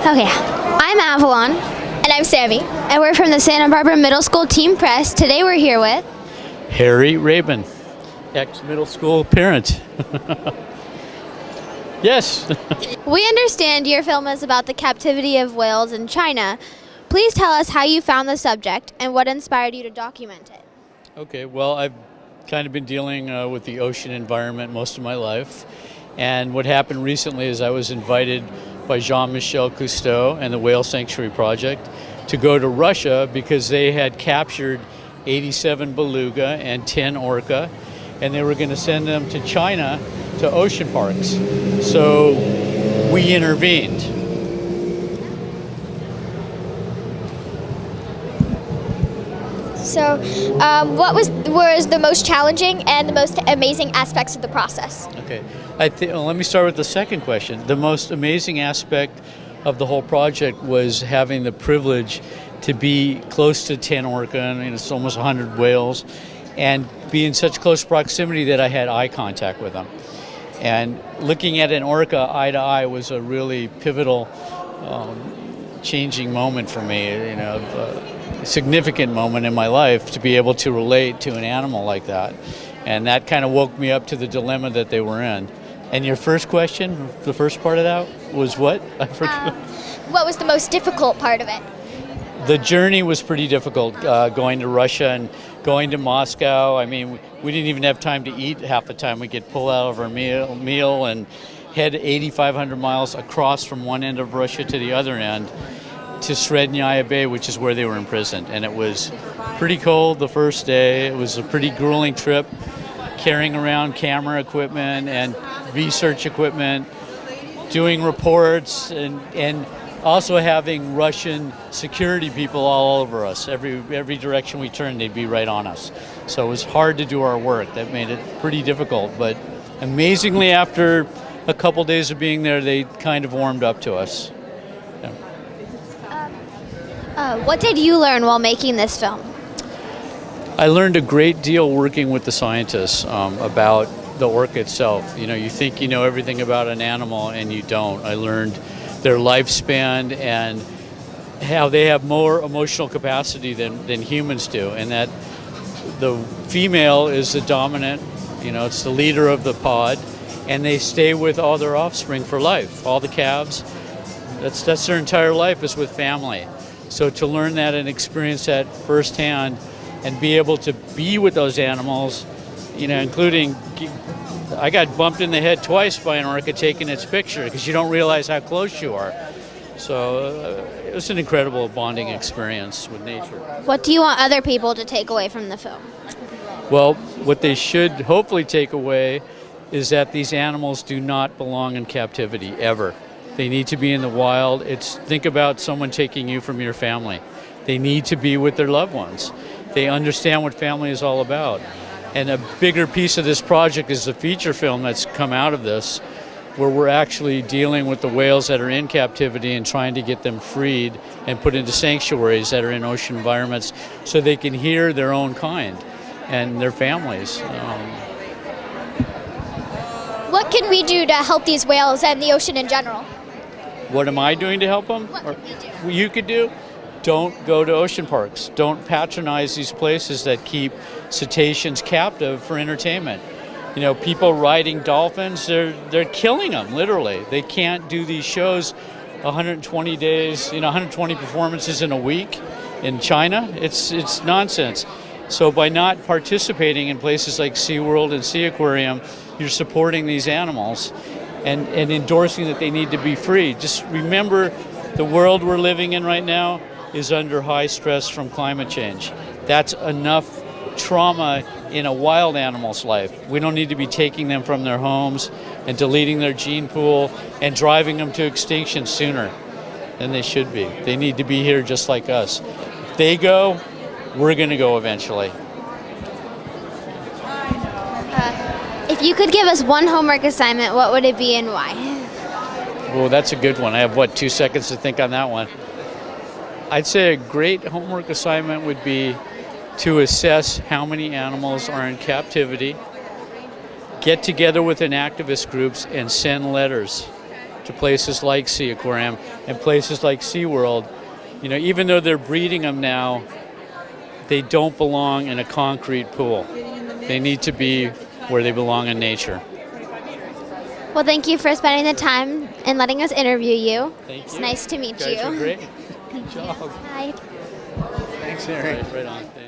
Okay, I'm Avalon, And I'm Sammy. and we're from the Santa Barbara Middle School Team Press. Today we're here with... Harry Rabin, ex-middle school parent. Yes. We understand your film is about the captivity of whales in China. Please tell us how you found the subject and what inspired you to document it. Okay, well, I've kind of been dealing with the ocean environment most of my life. And what happened recently is I was invited by Jean-Michel Cousteau and the Whale Sanctuary Project to go to Russia because they had captured 87 beluga and 10 orca, and they were going to send them to China to ocean parks. So we intervened. So, what was the most challenging and the most amazing aspects of the process? Okay, let me start with the second question. The most amazing aspect of the whole project was having the privilege to be close to 10 orca, I mean, it's almost 100 whales, and be in such close proximity that I had eye contact with them. And looking at an orca eye to eye was a really pivotal, changing moment for me, a significant moment in my life to be able to relate to an animal like that. And that kind of woke me up to the dilemma that they were in. And your first question, the first part of that was what? I forgot. What was the most difficult part of it? The journey was pretty difficult, going to Russia and going to Moscow. I mean, we didn't even have time to eat half the time. We could pull out of our meal and head 8,500 miles across from one end of Russia to the other end to Srednyaya Bay, which is where they were imprisoned. And it was pretty cold the first day. It was a pretty grueling trip, carrying around camera equipment and research equipment, doing reports, and also having Russian security people all over us. Every direction we turned, they'd be right on us. So it was hard to do our work. That made it pretty difficult. But amazingly, after a couple days of being there, they kind of warmed up to us. What did you learn while making this film? I learned a great deal working with the scientists about the orca itself. You think you know everything about an animal and you don't. I learned their lifespan and how they have more emotional capacity than humans do, and that the female is the dominant, it's the leader of the pod, and they stay with all their offspring for life. All the calves, that's their entire life is with family. So to learn that and experience that firsthand and be able to be with those animals, including, I got bumped in the head twice by an orca taking its picture because you don't realize how close you are. So it was an incredible bonding experience with nature. What do you want other people to take away from the film? Well, what they should hopefully take away is that these animals do not belong in captivity, ever. They need to be in the wild. Think about someone taking you from your family. They need to be with their loved ones. They understand what family is all about. And a bigger piece of this project is the feature film that's come out of this, where we're actually dealing with the whales that are in captivity and trying to get them freed and put into sanctuaries that are in ocean environments so they can hear their own kind and their families. What can we do to help these whales and the ocean in general? What am I doing to help them? What can we do? What you could do? Don't go to ocean parks. Don't patronize these places that keep cetaceans captive for entertainment. People riding dolphins, they're killing them, literally. They can't do these shows 120 days, 120 performances in a week in China. It's nonsense. So by not participating in places like SeaWorld and Sea Aquarium, you're supporting these animals and endorsing that they need to be free. Just remember, the world we're living in right now is under high stress from climate change. That's enough trauma in a wild animal's life. We don't need to be taking them from their homes and deleting their gene pool and driving them to extinction sooner than they should be. They need to be here just like us. If they go, we're going to go eventually. If you could give us one homework assignment, what would it be and why? Well, that's a good one. I have, 2 seconds to think on that one. I'd say a great homework assignment would be to assess how many animals are in captivity, get together within activist groups and send letters to places like Sea Aquarium and places like SeaWorld. Even though they're breeding them now, they don't belong in a concrete pool. They need to be where they belong in nature. Well, thank you for spending the time and letting us interview you. Thank you. It's nice to meet You guys you. are great. Good job. Bye. Thanks, Harry. Right on. Thanks.